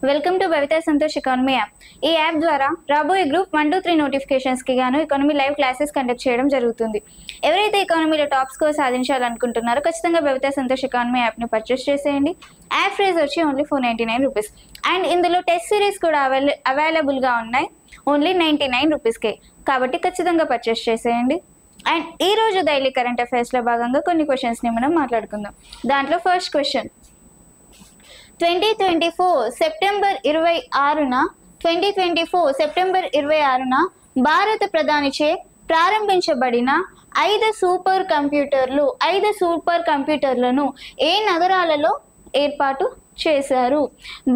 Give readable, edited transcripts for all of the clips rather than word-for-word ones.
Welcome to Bhavitha Santosh economy app. ఈ app ద్వారా రాబోయే గ్రూప్ 1 to 3 నోటిఫికేషన్స్కి గాను ఎకానమీ లైవ్ క్లాసెస్ కండక్ట్ చేయడం జరుగుతుంది. ఎవరైతే ఎకానమీలో టాప్ స్కోర్ సాధించాలనుకుంటున్నారో ఖచ్చితంగా భవితా సంతోష్ ఎకానమీ యాప్ని పర్చేస్ చేసేయండి. యాప్ ప్రైస్ వచ్చి ఓన్లీ 499 రూపీస్. అండ్ ఇందులో టెస్ట్ సిరీస్ కూడా అవైలబుల్గా ఉన్నాయి ఓన్లీ 99 రూపీస్కే. కాబట్టి ఖచ్చితంగా పర్చేస్ చేసేయండి. అండ్ ఈరోజు డైలీ కరెంట్ అఫైర్స్లో భాగంగా కొన్ని క్వశ్చన్స్ని మనం మాట్లాడుకుందాం. దాంట్లో ఫస్ట్ క్వశ్చన్, 2024 సెప్టెంబర్ 26న భారత ప్రధానిచే ప్రారంభించబడిన 5 సూపర్ కంప్యూటర్లను ఏ నగరాలలో ఏర్పాటు చేశారు?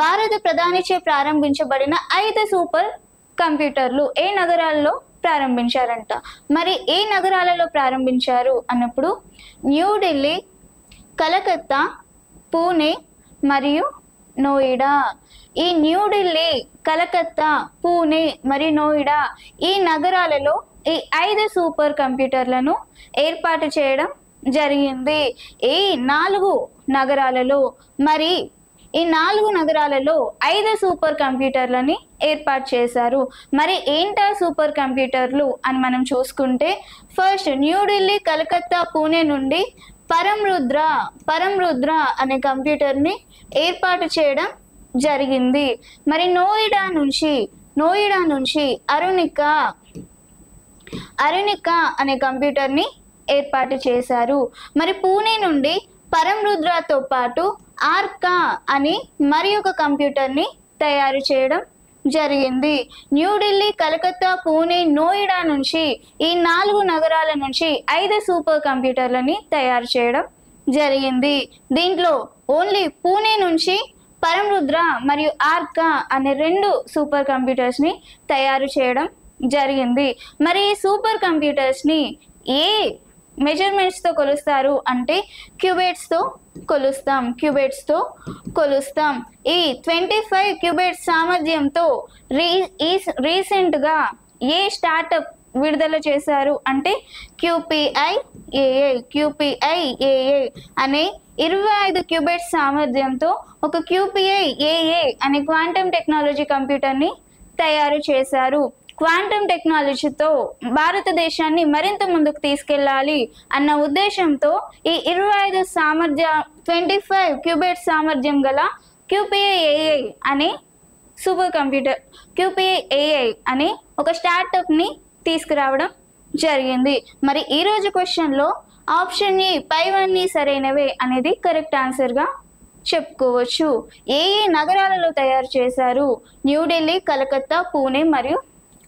భారత ప్రధానిచే ప్రారంభించబడిన 5 సూపర్ కంప్యూటర్లు ఏ నగరాల్లో ప్రారంభించారంట. మరి ఏ నగరాలలో ప్రారంభించారు అన్నప్పుడు న్యూఢిల్లీ, కలకత్తా, పూణే మరియు నోయిడా. ఈ న్యూఢిల్లీ, కలకత్తా, పూణే మరియు నోయిడా ఈ నగరాలలో ఈ 5 సూపర్ కంప్యూటర్లను ఏర్పాటు చేయడం జరిగింది. ఈ 4 నగరాలలో మరి ఈ 4 నగరాలలో 5 సూపర్ కంప్యూటర్లని ఏర్పాటు చేశారు. మరి ఏంటా సూపర్ కంప్యూటర్లు అని మనం చూసుకుంటే, ఫస్ట్ న్యూఢిల్లీ, కలకత్తా, పూణే నుండి పరంరుద్ర అనే కంప్యూటర్ని ఏర్పాటు చేయడం జరిగింది. మరి నోయిడా నుంచి అరుణిక అనే కంప్యూటర్ని ఏర్పాటు చేశారు. మరి పూణే నుండి పరంరుద్రతో పాటు ఆర్కా అని మరి ఒక కంప్యూటర్ని తయారు చేయడం జరిగింది. న్యూఢిల్లీ, కలకత్తా, పూణే, నోయిడా నుంచి ఈ 4 నగరాల నుంచి 5 సూపర్ కంప్యూటర్లని తయారు చేయడం జరిగింది. దీంట్లో ఓన్లీ పూణే నుంచి పరంరుద్ర మరియు ఆర్కా అనే 2 సూపర్ కంప్యూటర్స్ని తయారు చేయడం జరిగింది. మరి ఈ సూపర్ కంప్యూటర్స్ని ఏ మెజర్మెంట్స్తో కొలుస్తారు అంటే క్యూబిట్స్తో కొలుస్తాం. ఈ 25 క్యూబిట్స్ సామర్థ్యంతో రీసెంట్గా ఏ స్టార్టప్ విడుదల చేశారు అంటే QPIAA అనే 25 క్యూబిట్స్ సామర్థ్యంతో ఒక QPIAA అనే క్వాంటమ్ టెక్నాలజీ కంప్యూటర్ని తయారు చేశారు. క్వాంటమ్ టెక్నాలజీతో భారతదేశాన్ని మరింత ముందుకు తీసుకెళ్ళాలి అన్న ఉద్దేశంతో ఈ 25 క్యూబిట్ సామర్థ్యం గల QPIAA అనే సూపర్ కంప్యూటర్ QPIAA అనే ఒక స్టార్టప్ని తీసుకురావడం జరిగింది. మరి ఈరోజు క్వశ్చన్లో ఆప్షన్ ఏ పైవన్నీ సరైనవే అనేది కరెక్ట్ ఆన్సర్గా చెప్పుకోవచ్చు. ఏ నగరాలలో తయారు చేశారు? న్యూఢిల్లీ, కలకత్తా, పూణే మరియు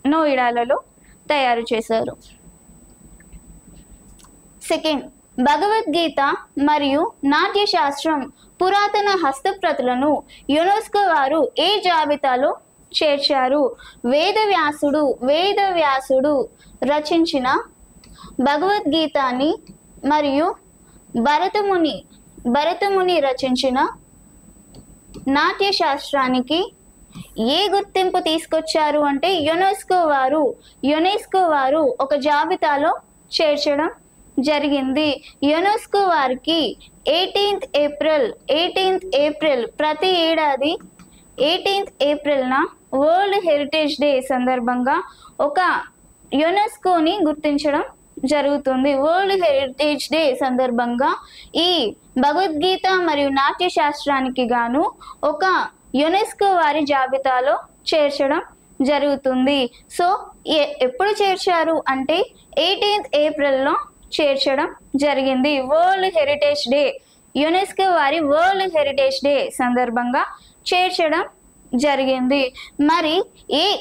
నోయిడాలలో తయారు చేశారు. సెకండ్, భగవద్గీత మరియు నాట్యశాస్త్రం పురాతన హస్తప్రతులను యునెస్కో వారు ఏ జాబితాలో చేర్చారు? వేదవ్యాసుడు రచించిన భగవద్గీతాని మరియు భరతముని రచించిన నాట్యశాస్త్రానికి ఏ గుర్తింపు తీసుకొచ్చారు అంటే యునెస్కో వారు ఒక జాబితాలో చేర్చడం జరిగింది. యునెస్కో వారికి 18th ఏప్రిల్ ప్రతి ఏడాది 18th ఏప్రిల్న వరల్డ్ హెరిటేజ్ డే సందర్భంగా ఒక యునెస్కోని గుర్తించడం జరుగుతుంది. వరల్డ్ హెరిటేజ్ డే సందర్భంగా ఈ భగవద్గీత మరియు నాట్యశాస్త్రానికి గాను ఒక యునెస్కో వారి జాబితాలో చేర్చడం జరుగుతుంది. సో ఎప్పుడు చేర్చారు అంటే 18th ఏప్రిల్లో చేర్చడం జరిగింది. వరల్డ్ హెరిటేజ్ డే, యునెస్కో వారి వరల్డ్ హెరిటేజ్ డే సందర్భంగా చేర్చడం జరిగింది. మరి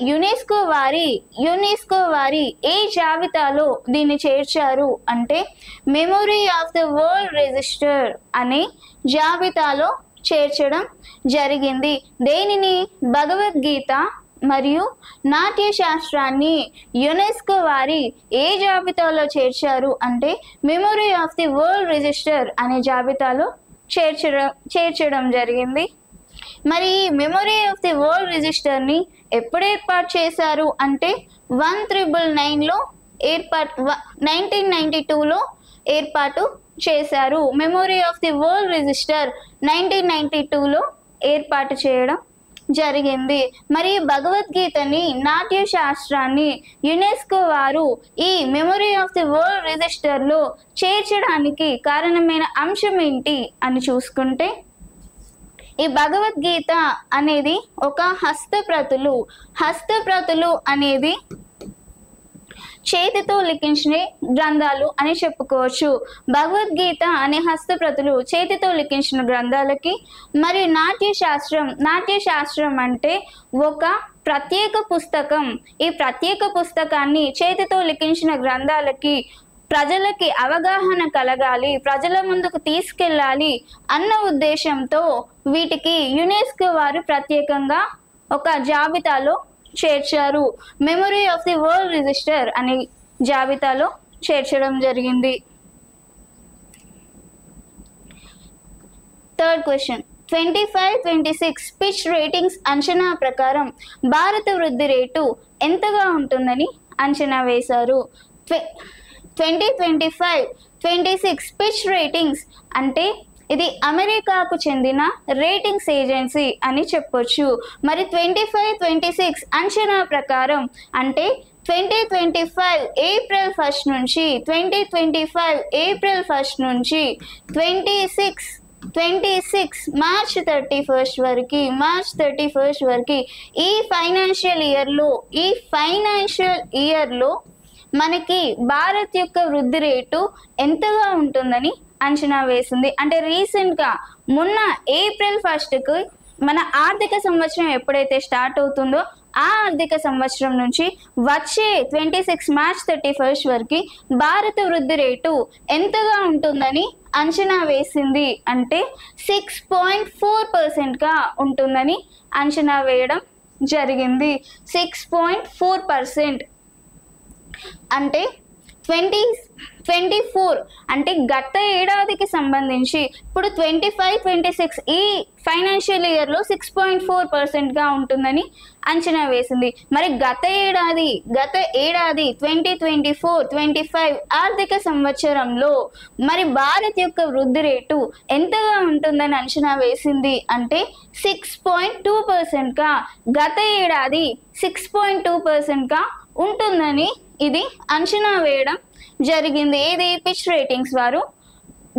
యునెస్కో వారి ఏ జాబితాలో దీన్ని చేర్చారు అంటే memory of the world register అనే జాబితాలో చేర్చడం జరిగింది. దేనిని? భగవద్గీత మరియు నాట్యశాస్త్రాన్ని యునెస్కో వారి ఏ జాబితాలో చేర్చారు అంటే memory of the world register అనే జాబితాలో చేర్చడం జరిగింది. మరి మెమొరీ ఆఫ్ ది వరల్డ్ రిజిస్టర్ని ఎప్పుడు ఏర్పాటు చేశారు అంటే 1999లో 1992లో ఏర్పాటు చేశారు. Memory of the world register 1992లో ఏర్పాటు చేయడం జరిగింది. మరి భగవద్గీతని, నాట్య శాస్త్రాన్ని యునెస్కో వారు ఈ మెమరీ ఆఫ్ ది వరల్డ్ రిజిస్టర్లో చేర్చడానికి కారణమైన అంశం ఏంటి అని చూసుకుంటే, ఈ భగవద్గీత అనేది ఒక హస్తప్రతులు అనేది చేతితో లిఖించిన గ్రంథాలు అని చెప్పుకోవచ్చు. భగవద్గీత అనే హస్తప్రతులు చేతితో లిఖించిన గ్రంథాలకి, మరియు నాట్య శాస్త్రం అంటే ఒక ప్రత్యేక పుస్తకం. ఈ ప్రత్యేక పుస్తకాన్ని చేతితో లిఖించిన గ్రంథాలకి ప్రజలకి అవగాహన కలగాలి, ప్రజల ముందుకు తీసుకెళ్ళాలి అన్న ఉద్దేశంతో వీటికి యునెస్కో వారు ప్రత్యేకంగా ఒక జాబితాలో చేర్చారు. Memory of the world register అనే జాబితాలో చేర్చడం జరిగింది. థర్డ్ క్వశ్చన్, 25-26 పిచ్ రేటింగ్స్ అంచనా ప్రకారం భారత వృద్ధి రేటు ఎంతగా ఉంటుందని అంచనా వేశారు. 2025-26 పిచ్ రేటింగ్స్ అంటే ఇది అమెరికాకు చెందిన రేటింగ్స్ ఏజెన్సీ అని చెప్పొచ్చు. మరి 25-26 అంచనా ప్రకారం అంటే 2025 ఏప్రిల్ 1 నుంచి 26 మార్చ్ 31 వరకు ఈ ఫైనాన్షియల్ ఇయర్లో మనకి భారత్ యొక్క వృద్ధి రేటు ఎంతగా ఉంటుందని అంచనా వేసింది. అంటే రీసెంట్గా మొన్న ఏప్రిల్ 1కి మన ఆర్థిక సంవత్సరం ఎప్పుడైతే స్టార్ట్ అవుతుందో ఆ ఆర్థిక సంవత్సరం నుంచి వచ్చే 26 మార్చ్ 31 వరకు భారత వృద్ధి రేటు ఎంతగా ఉంటుందని అంచనా వేసింది. అంటే 6.4%గా ఉంటుందని అంచనా వేయడం జరిగింది. 6.4% అంటే 2024 అంటే గత ఏడాదికి సంబంధించి ఇప్పుడు 25-26 ఈ ఫైనాన్షియల్ ఇయర్లో 6.4%గా ఉంటుందని అంచనా వేసింది. మరి గత ఏడాది 2024-25 ఆర్థిక సంవత్సరంలో మరి భారత్ యొక్క వృద్ధి రేటు ఎంతగా ఉంటుందని అంచనా వేసింది అంటే 6.2%గా, గత ఏడాది 6.2%గా ఉంటుందని ఇది అంచనా వేయడం జరిగింది. ఏది పిచ్ రేటింగ్స్ వారు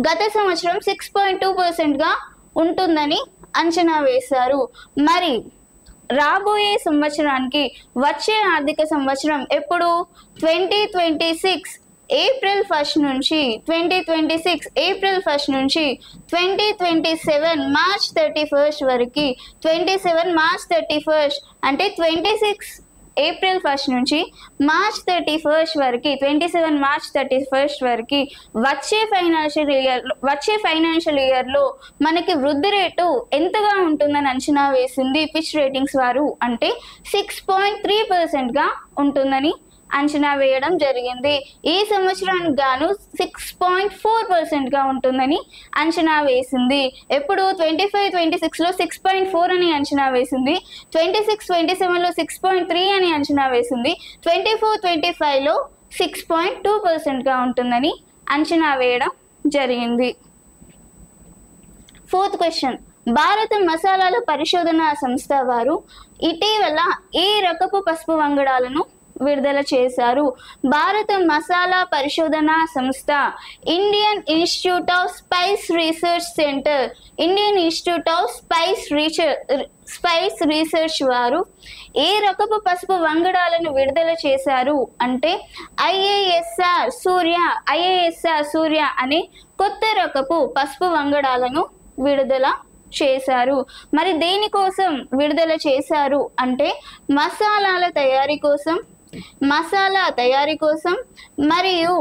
గత సంవత్సరం 6.2%గా ఉంటుందని అంచనా వేశారు. మరి రాబోయే సంవత్సరానికి వచ్చే ఆర్థిక సంవత్సరం ఎప్పుడు 2026 ఏప్రిల్ 1 నుంచి 2027 మార్చ్ 31 వరకు 27 మార్చ్ 31 అంటే 26 ఏప్రిల్ 1 నుంచి మార్చ్ 31 వరకు 27 మార్చ్ 31 వరకు వచ్చే ఫైనాన్షియల్ ఇయర్లో మనకి వృద్ధి రేటు ఎంతగా ఉంటుందని అంచనా వేసింది పిచ్ రేటింగ్స్ వారు అంటే 6.3%గా ఉంటుందని అంచనా వేయడం జరిగింది. ఈ సంవత్సరానికి గాను 6.4%గా ఉంటుందని అంచనా వేసింది. ఎప్పుడు 25-26లో 6.4 అని అంచనా వేసింది, 26-27లో 6.3 అని అంచనా వేసింది, 24-25లో 6.2%గా ఉంటుందని అంచనా వేయడం జరిగింది. ఫోర్త్ క్వశ్చన్, భారత మసాలాల పరిశోధన సంస్థ వారు ఇటీవల ఏ రకపు పసుపు వంగడాలను విడుదల చేశారు? భారత మసాలా పరిశోధన సంస్థ Indian institute of spice research వారు ఏ రకపు పసుపు వంగడాలను విడుదల చేశారు అంటే ఐఏఎస్ఆర్ సూర్య అనే కొత్త రకపు పసుపు వంగడాలను విడుదల చేశారు. మరి దేనికోసం విడుదల చేశారు అంటే మసాలా తయారీ కోసం మరియు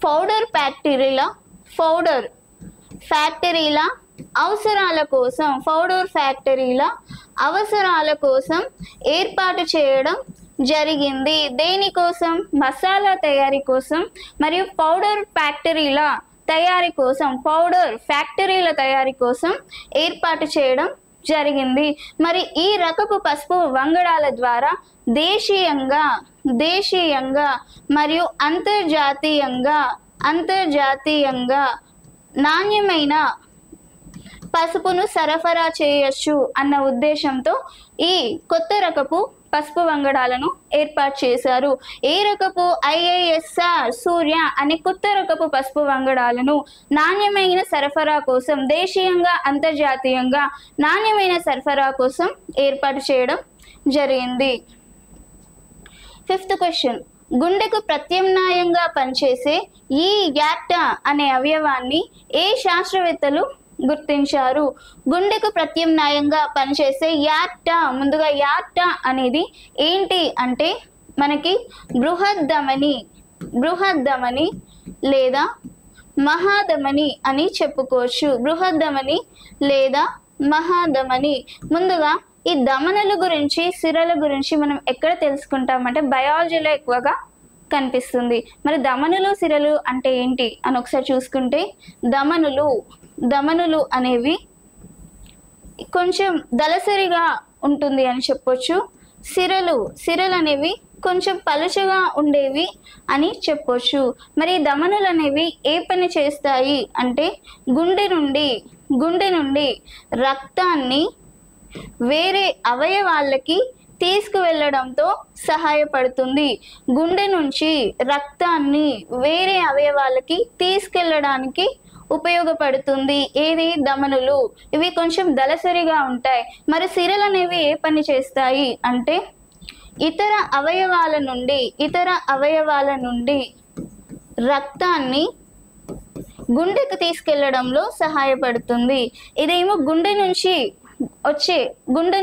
పౌడర్ ఫ్యాక్టరీల అవసరాల కోసం ఏర్పాటు చేయడం జరిగింది. దేనికోసం? మసాలా తయారీ కోసం మరియు పౌడర్ ఫ్యాక్టరీల తయారీ కోసం ఏర్పాటు చేయడం జరిగింది. మరి ఈ రకపు పసుపు వంగడాల ద్వారా దేశీయంగా మరియు అంతర్జాతీయంగా పసుపును సరఫరా చేయొచ్చు అన్న ఉద్దేశంతో ఈ కొత్త రకపు పసుపు వంగడాలను ఏర్పాటు చేశారు. ఏ రకపు? ఐఐఎస్ఆర్ సూర్య అనే కొత్త రకపు పసుపు వంగడాలను నాణ్యమైన సరఫరా కోసం, దేశీయంగా అంతర్జాతీయంగా నాణ్యమైన సరఫరా కోసం ఏర్పాటు చేయడం జరిగింది. 5th క్వశ్చన్, గుండెకు ప్రత్యామ్నాయంగా పనిచేసే ఈ యాక్టా అనే అవయవాన్ని ఏ శాస్త్రవేత్తలు గుర్తించారు? గుండెకు ప్రత్యామ్నాయంగా పనిచేసే యాక్టా, ముందుగా యాక్టా అనేది ఏంటి అంటే మనకి బృహద్దమని లేదా మహాధమని అని చెప్పుకోవచ్చు. బృహద్దమని లేదా మహాధమని. ముందుగా ఈ ధమనుల గురించి, సిరల గురించి మనం ఎక్కడ తెలుసుకుంటామంటే బయాలజీలో ఎక్కువగా కనిపిస్తుంది. మరి ధమనులు సిరలు అంటే ఏంటి అని ఒకసారి చూసుకుంటే, ధమనులు అనేవి కొంచెం దళసరిగా ఉంటుంది అని చెప్పొచ్చు. సిరలు అనేవి కొంచెం పలుచగా ఉండేవి అని చెప్పొచ్చు. మరి ధమనులు అనేవి ఏ పని చేస్తాయి అంటే గుండె నుండి రక్తాన్ని వేరే అవయవాలకి తీసుకువెళ్ళడంతో సహాయపడుతుంది. గుండె నుంచి రక్తాన్ని వేరే అవయవాలకి తీసుకెళ్ళడానికి ఉపయోగపడుతుంది. ఏది? ధమనులు. ఇవి కొంచెం దళసరిగా ఉంటాయి. మరి సిరలు అనేవి ఏ పని చేస్తాయి అంటే ఇతర అవయవాల నుండి రక్తాన్ని గుండెకు తీసుకెళ్లడంలో సహాయపడుతుంది. ఇదేమో గుండె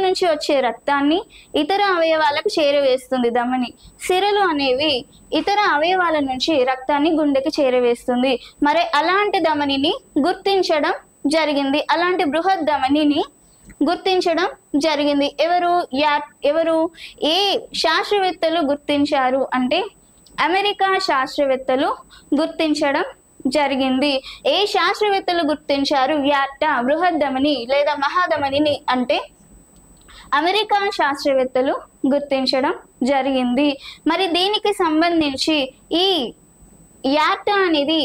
నుంచి వచ్చే రక్తాన్ని ఇతర అవయవాలకు చేరవేస్తుంది ధమని. సిరలు అనేవి ఇతర అవయవాల నుంచి రక్తాన్ని గుండెకి చేరవేస్తుంది. మరి అలాంటి ధమనిని గుర్తించడం జరిగింది, అలాంటి బృహత్ ధమనిని గుర్తించడం జరిగింది. ఎవరు ఏ శాస్త్రవేత్తలు గుర్తించారు అంటే అమెరికా శాస్త్రవేత్తలు గుర్తించడం జరిగింది. ఏ శాస్త్రవేత్తలు గుర్తించారు యాక్టా, బృహద్దమని లేదా మహాధమనిని అంటే అమెరికా శాస్త్రవేత్తలు గుర్తించడం జరిగింది. మరి దీనికి సంబంధించి ఈ యాక్టా అనేది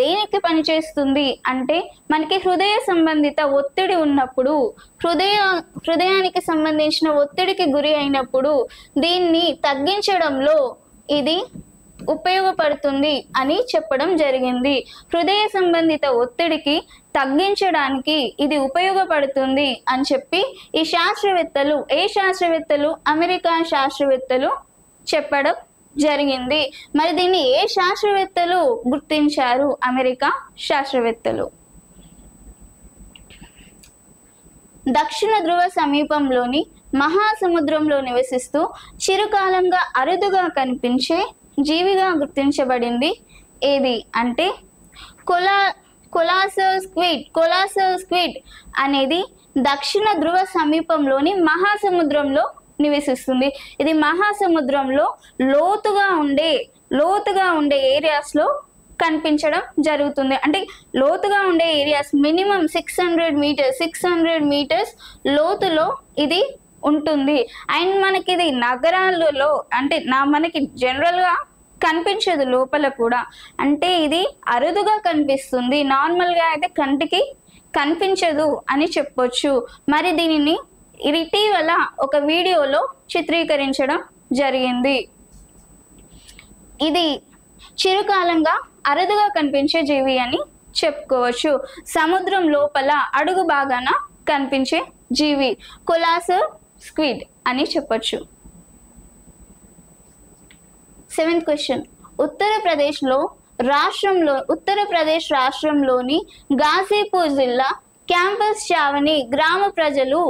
దేనికి పనిచేస్తుంది అంటే మనకి హృదయ సంబంధిత ఒత్తిడి ఉన్నప్పుడు, హృదయానికి సంబంధించిన ఒత్తిడికి గురి అయినప్పుడు దీన్ని తగ్గించడంలో ఇది ఉపయోగపడుతుంది అని చెప్పడం జరిగింది. హృదయ సంబంధిత ఒత్తిడికి తగ్గించడానికి ఇది ఉపయోగపడుతుంది అని చెప్పి ఈ శాస్త్రవేత్తలు, ఏ శాస్త్రవేత్తలు? అమెరికా శాస్త్రవేత్తలు చెప్పడం జరిగింది. మరి దీన్ని ఏ శాస్త్రవేత్తలు గుర్తించారు? అమెరికా శాస్త్రవేత్తలు. దక్షిణ ధ్రువ సమీపంలోని మహాసముద్రంలో నివసిస్తూ చిరకాలంగా అరుదుగా కనిపించే జీవిగా గుర్తించబడింది ఏది అంటే కొలాసల్ స్క్విడ్ అనేది దక్షిణ ధ్రువ సమీపంలోని మహాసముద్రంలో నివసిస్తుంది. ఇది మహాసముద్రంలో లోతుగా ఉండే ఏరియాస్లో కనిపించడం జరుగుతుంది. అంటే లోతుగా ఉండే ఏరియాస్ మినిమం 600 మీటర్స్ లోతులో ఇది ఉంటుంది. అండ్ మనకి ఇది నగరాలలో అంటే మనకి జనరల్గా కనిపించదు, లోపల కూడా అంటే ఇది అరుదుగా కనిపిస్తుంది. నార్మల్గా అయితే కంటికి కనిపించదు అని చెప్పొచ్చు. మరి దీనిని ఇటీవల ఒక వీడియోలో చిత్రీకరించడం జరిగింది. ఇది చిరకాలంగా అరుదుగా కనిపించే జీవి అని చెప్పుకోవచ్చు. సముద్రం లోపల అడుగు భాగాన కనిపించే జీవి కొలాసల్ స్క్విడ్ అని చెప్పొచ్చు. 7th క్వశ్చన్, ఉత్తరప్రదేశ్ రాష్ట్రంలోని గాజీపూర్ జిల్లా క్యాంపస్ చావని గ్రామ ప్రజలు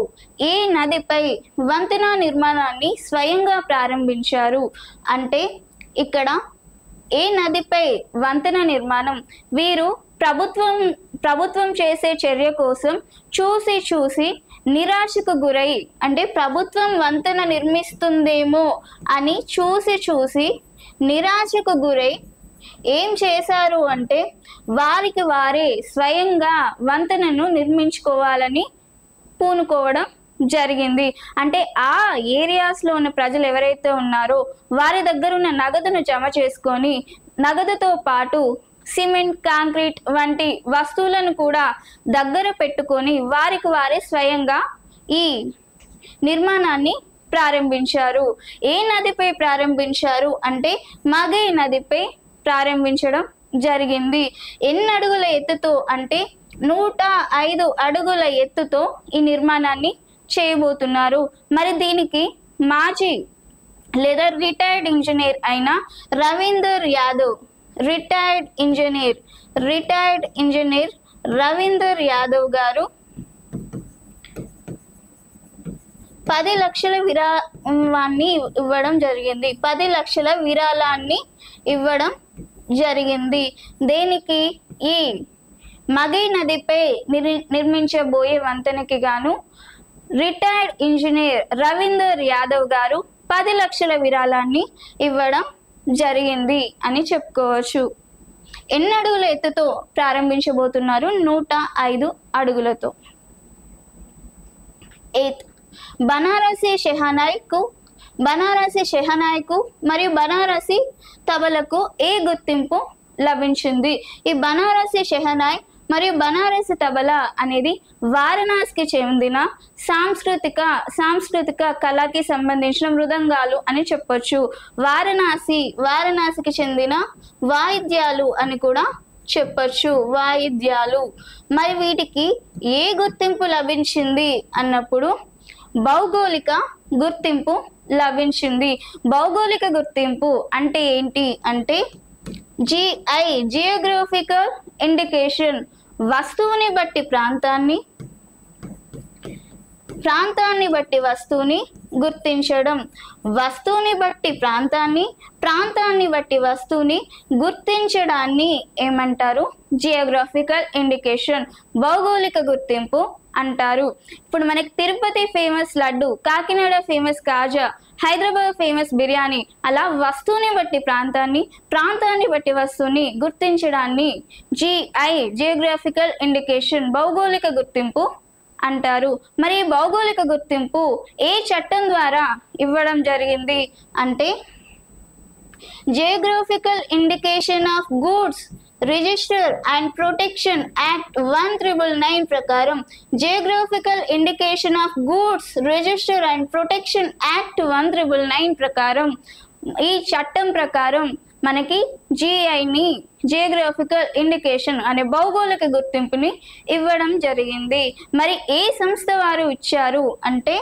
ఏ నదిపై వంతెన నిర్మాణాన్ని స్వయంగా ప్రారంభించారు అంటే ఇక్కడ ఏ నదిపై వంతెన నిర్మాణం? వీరు ప్రభుత్వం చేసే చర్య కోసం చూసి నిరాశకు గురై అంటే ప్రభుత్వం వంతెన నిర్మిస్తుందేమో అని చూసి నిరాశకు గురై ఏం చేశారు అంటే వారికి వారే స్వయంగా వంతెనను నిర్మించుకోవాలని పూనుకోవడం జరిగింది. అంటే ఆ ఏరియాస్లో ఉన్న ప్రజలు ఎవరైతే ఉన్నారో వారి దగ్గర ఉన్న నగదును జమ చేసుకొని నగదుతో పాటు సిమెంట్, కాంక్రీట్ వంటి వస్తువులను కూడా దగ్గర పెట్టుకొని వారికి వారే స్వయంగా ఈ నిర్మాణాన్ని ప్రారంభించారు. ఏ నదిపై ప్రారంభించారు అంటే మగై నదిపై ప్రారంభించడం జరిగింది. ఎన్ని అడుగుల ఎత్తుతో అంటే 105 అడుగుల ఎత్తుతో ఈ నిర్మాణాన్ని చేయబోతున్నారు. మరి దీనికి మాజీ లేదా రిటైర్డ్ ఇంజనీర్ అయిన రవీందర్ యాదవ్, రిటైర్డ్ ఇంజనీర్ రవీందర్ యాదవ్ గారు 10 లక్షల విరాళాన్ని ఇవ్వడం జరిగింది. 10 లక్షల విరాళాన్ని ఇవ్వడం జరిగింది. దేనికి? ఈ మగై నదిపై నిర్మించబోయే వంతెనకి గాను రిటైర్డ్ ఇంజనీర్ రవీందర్ యాదవ్ గారు 10 లక్షల విరాళాన్ని ఇవ్వడం జరిగింది అని చెప్పుకోవచ్చు. ఎన్ని అడుగుల ఎత్తుతో ప్రారంభించబోతున్నారు? 105 అడుగులతో. 8. బనారసి షెహనాయ్కు మరియు బనారసి తబలకు ఏ గుర్తింపు లభించింది? ఈ బనారసి షెహనాయ్ మరియు బనారసి తబలా అనేది వారణాసికి చెందిన సాంస్కృతిక కళకి సంబంధించిన మృదంగాలు అని చెప్పొచ్చు. వారణాసికి చెందిన వాయిద్యాలు అని కూడా చెప్పొచ్చు. వాయిద్యాలు. మరి వీటికి ఏ గుర్తింపు లభించింది అన్నప్పుడు భౌగోళిక గుర్తింపు లభించింది. భౌగోళిక గుర్తింపు అంటే ఏంటి అంటే GI, జియోగ్రఫికల్ ఇండికేషన్, వస్తువుని బట్టి ప్రాంతాన్ని బట్టి వస్తువుని గుర్తించడం, వస్తువుని బట్టి ప్రాంతాన్ని బట్టి వస్తువుని గుర్తించడాన్ని ఏమంటారు? జియోగ్రఫికల్ ఇండికేషన్, భౌగోళిక గుర్తింపు అంటారు. ఇప్పుడు మనకి తిరుపతి ఫేమస్ లడ్డు, కాకినాడ ఫేమస్ కాజా, హైదరాబాద్ ఫేమస్ బిర్యానీ, అలా వస్తువుని బట్టి ప్రాంతాన్ని బట్టి వస్తువుని గుర్తించడాన్ని GI, జియోగ్రఫికల్ ఇండికేషన్, భౌగోళిక గుర్తింపు అంటారు. మరి భౌగోళిక గుర్తింపు ఏ చట్టం ద్వారా ఇవ్వడం జరిగింది అంటే geographical indication of goods register and protection act 1999 ప్రకారం, geographical indication of goods register and protection act 1999 ప్రకారం, ఈ చట్టం ప్రకారం మనకి GIని, జియోగ్రఫికల్ ఇండికేషన్ అనే భౌగోళిక గుర్తింపుని ఇవ్వడం జరిగింది. మరి ఏ సంస్థ వారు ఇచ్చారు అంటే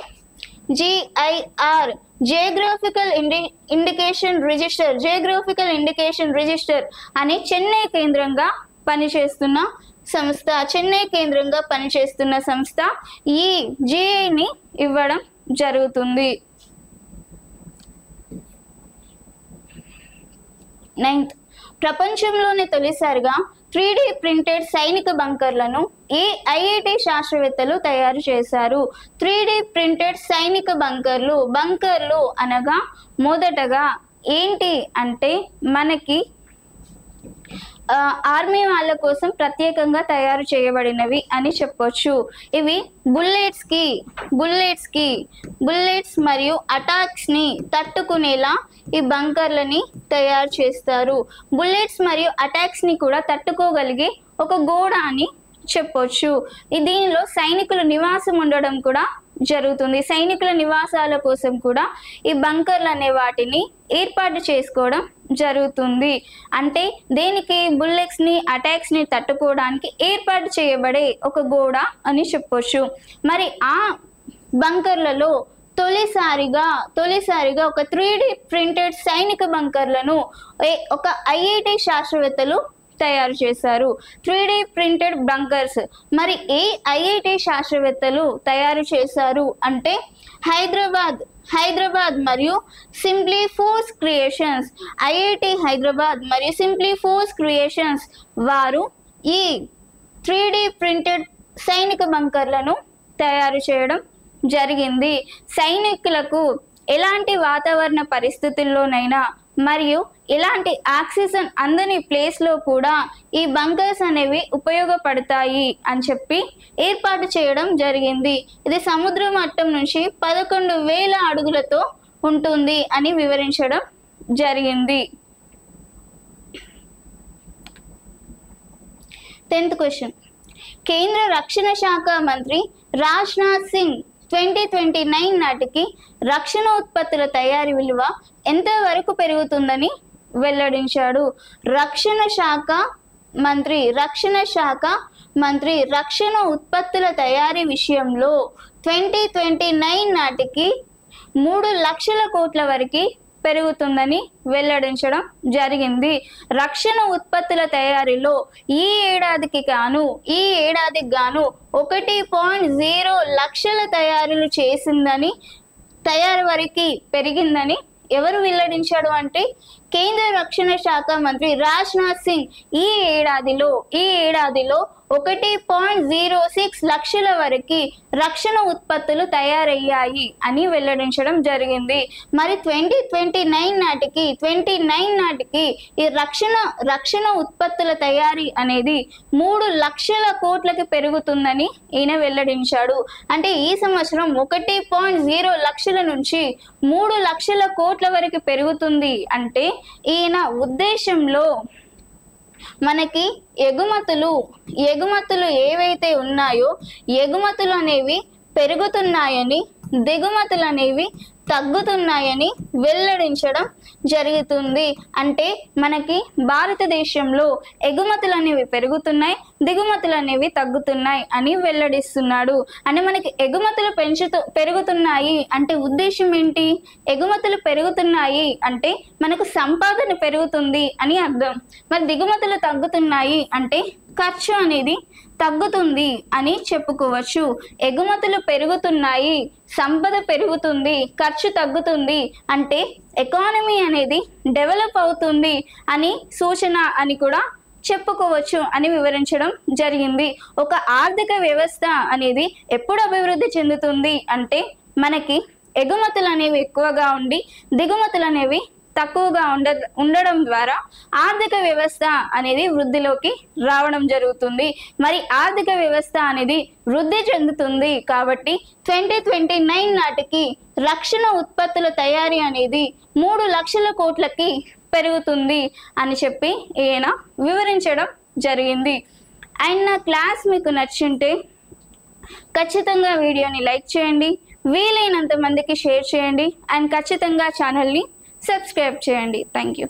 GIR, జియోగ్రఫికల్ ఇండికేషన్ రిజిస్టర్ అనే చెన్నై కేంద్రంగా పనిచేస్తున్న సంస్థ ఈ GIని ఇవ్వడం జరుగుతుంది. 9th, ప్రపంచంలోనే తొలిసారిగా 3D ప్రింటెడ్ సైనిక బంకర్లను IIT శాస్త్రవేత్తలు తయారు చేశారు. 3D ప్రింటెడ్ సైనిక బంకర్లు అనగా మొదటగా ఏంటి అంటే మనకి ఆర్మీ వాళ్ళ కోసం ప్రత్యేకంగా తయారు చేయబడినవి అని చెప్పొచ్చు. ఇవి బుల్లెట్స్ మరియు అటాక్స్ ని తట్టుకునేలా ఈ బంకర్లని తయారు చేస్తారు. బుల్లెట్స్ మరియు అటాక్స్ ని కూడా తట్టుకోగలిగే ఒక గోడ అని చెప్పొచ్చు. దీనిలో సైనికుల నివాసం ఉండడం కూడా జరుగుతుంది. సైనికుల నివాసాల కోసం కూడా ఈ బంకర్లు అనే వాటిని ఏర్పాటు చేసుకోవడం జరుగుతుంది. అంటే దేనికి? బుల్లెట్స్ ని అటాక్స్ ని తట్టుకోవడానికి ఏర్పాటు చేయబడే ఒక గోడ అని చెప్పొచ్చు. మరి ఆ బంకర్లలో తొలిసారిగా ఒక 3D ప్రింటెడ్ సైనిక బంకర్లను ఒక IIT శాస్త్రవేత్తలు తయారు చేశారు. 3D ప్రింటెడ్ బంకర్స్ మరి ఏ IIT శాస్త్రవేత్తలు తయారు చేశారు అంటే హైదరాబాద్ మరియు simply force creations, IIT Hyderabad మరియు సింప్లీ ఫోర్స్ క్రియేషన్స్ వారు ఈ 3D ప్రింటెడ్ సైనిక బంకర్లను తయారు చేయడం జరిగింది. సైనికులకు ఎలాంటి వాతావరణ పరిస్థితుల్లోనైనా మరియు ఎలాంటి ఆక్సిజన్ అందని ప్లేస్లో కూడా ఈ బంకర్స్ అనేవి ఉపయోగపడతాయి అని చెప్పి ఏర్పాటు చేయడం జరిగింది. ఇది సముద్ర మట్టం నుంచి 11,000 అడుగులతో ఉంటుంది అని వివరించడం జరిగింది. 10th question. కేంద్ర రక్షణ శాఖ మంత్రి రాజ్నాథ్ సింగ్ 2029 నాటికి రక్షణ ఉత్పత్తుల తయారీ విలువ ఎంత వరకు పెరుగుతుందని వెల్లడించాడు. రక్షణ శాఖ మంత్రి రక్షణ ఉత్పత్తుల తయారీ విషయంలో 2029 నాటికి 3 లక్షల కోట్ల వరకు పెరుగుతుందని వెల్లడించడం జరిగింది. రక్షణ ఉత్పత్తుల తయారీలో ఈ ఏడాదికి గాను 1.0 లక్షల తయారీలు చేసిందని, తయారీ వరకు పెరిగిందని ఎవరు వెల్లడించాడు అంటే కేంద్ర రక్షణ శాఖ మంత్రి రాజ్నాథ్ సింగ్ ఈ ఏడాదిలో 1.06 లక్షల వరకు రక్షణ ఉత్పత్తులు తయారయ్యాయి అని వెల్లడించడం జరిగింది. మరి 2029 నాటికి ఈ రక్షణ ఉత్పత్తుల తయారీ అనేది 3 లక్షల కోట్లకి పెరుగుతుందని ఈయన వెల్లడించాడు. అంటే ఈ సంవత్సరం 1.0 లక్షల నుంచి 3 లక్షల కోట్ల వరకు పెరుగుతుంది అంటే ఈయన ఉద్దేశంలో మనకి ఎగుమతులు ఏవైతే ఉన్నాయో ఎగుమతులు అనేవి పెరుగుతున్నాయని, దిగుమతులు అనేవి తగ్గుతున్నాయని వెల్లడించడం జరుగుతుంది. అంటే మనకి భారతదేశంలో ఎగుమతులు అనేవి పెరుగుతున్నాయి, దిగుమతులు అనేవి తగ్గుతున్నాయి అని వెల్లడిస్తున్నాడు. అంటే మనకి ఎగుమతులు పెరుగుతున్నాయి అంటే ఉద్దేశం ఏంటి? ఎగుమతులు పెరుగుతున్నాయి అంటే మనకు సంపాదన పెరుగుతుంది అని అర్థం. మరి దిగుమతులు తగ్గుతున్నాయి అంటే ఖర్చు అనేది తగ్గుతుంది అని చెప్పుకోవచ్చు. ఎగుమతులు పెరుగుతున్నాయి, సంపద పెరుగుతుంది, ఖర్చు తగ్గుతుంది అంటే ఎకానమీ అనేది డెవలప్ అవుతుంది అని సూచన అని కూడా చెప్పుకోవచ్చు అని వివరించడం జరిగింది. ఒక ఆర్థిక వ్యవస్థ అనేది ఎప్పుడు అభివృద్ధి చెందుతుంది అంటే మనకి ఎగుమతులు అనేవి ఎక్కువగా ఉండి దిగుమతులు అనేవి తక్కువగా ఉండడం ద్వారా ఆర్థిక వ్యవస్థ అనేది వృద్ధిలోకి రావడం జరుగుతుంది. మరి ఆర్థిక వ్యవస్థ అనేది వృద్ధి చెందుతుంది కాబట్టి 2029 నాటికి రక్షణ ఉత్పత్తుల తయారీ అనేది 3 లక్షల కోట్లకి పెరుగుతుంది అని చెప్పి ఈయన వివరించడం జరిగింది. అండ్ నా క్లాస్ మీకు నచ్చింటే ఖచ్చితంగా వీడియోని లైక్ చేయండి, వీలైనంత మందికి షేర్ చేయండి అండ్ ఖచ్చితంగా ఛానల్ని సబ్స్క్రైబ్ చేయండి. Thank you.